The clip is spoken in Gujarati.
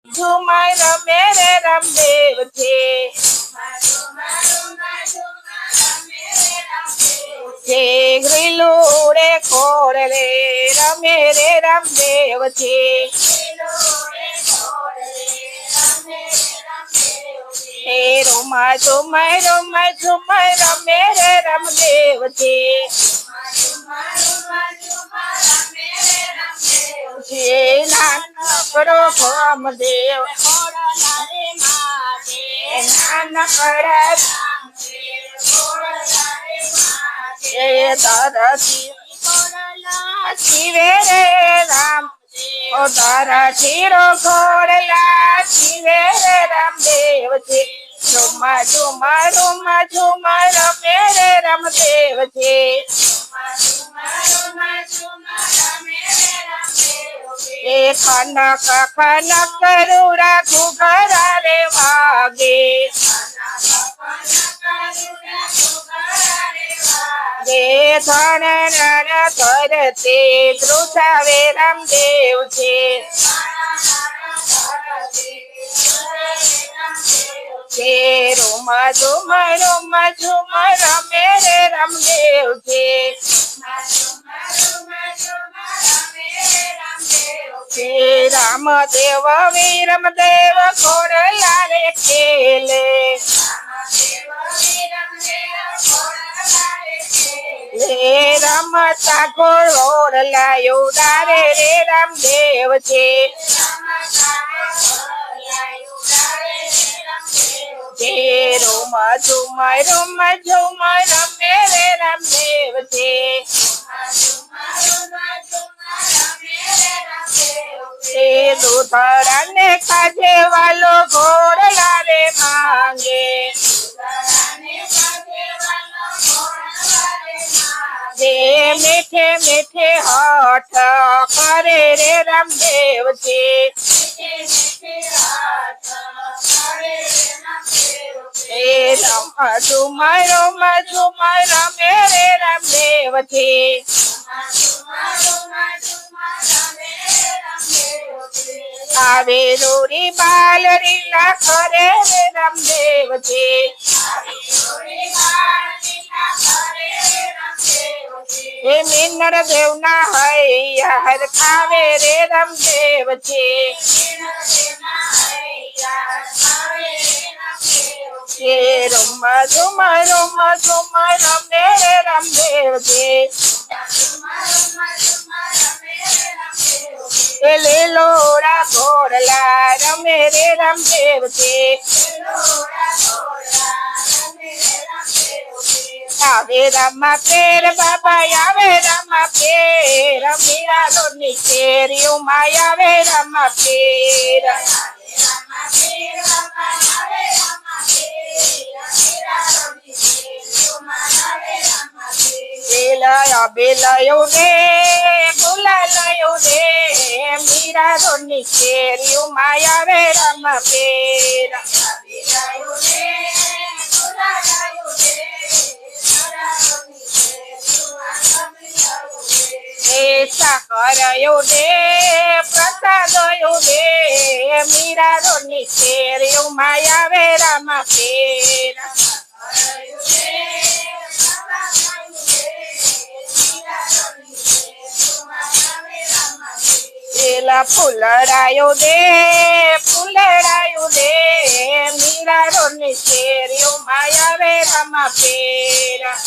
ઝુમર રમે રે રામદેવ છે ગ્રીલુડે ખોડ રે રમે રે રામદેવ છે હે રોમા ઝુમર રમે રે રામદેવ છે નાનકડો રામદેવ નાનકડા શિવે રે રામ ધરતીરો ખોડલા શિવે રે રામદેવ છે ઝુમા રમે રે રામદેવ છે ખનક કરુડા ઘુઘરા રે વાગે ધન કરતે ધ્રુજાવે રામદેવ છે રોમ ઝુમર રમે રે રામદેવ છે રામદેવ વીરમદેવ ખોડલા રે ખેલે રમતા ઘોડલા ઉડારે રે રામદેવ છે રોમ ઝુમર રમે રે રામદેવ છે દૂધરા ને કાજે વાલો ઘોડલા રે માંગે મીઠે મીઠે હઠ કરે રે રામદેવ છે ઝુમર રમે રે રામદેવ છે આવે રોરી બાલ રીલા કરે રે રામદેવ છે મિનર દેવ ના હૈયા હર ખાવે રે રામદેવ છે રોમ ઝુમર રમે રે રામદેવ છે લીલોડા ઘોડલા રમે રે રામદેવ છે આવે રામા પેર બાબા આવે રામા પેર મીરા રોની કેરીઓ માયા આવે રામા પેર બેલયો રે ગુલાલયો રે મીરા રોની કેરીઓ માયા આવે રામા પેર સાકરયો રે પ્રસાદયો રે મીરા રોની કેરીઓ માયા આવે રામા પેર ફૂલડાયો દે મીરા રોની કેરીઓ માયા આવે રામા પેર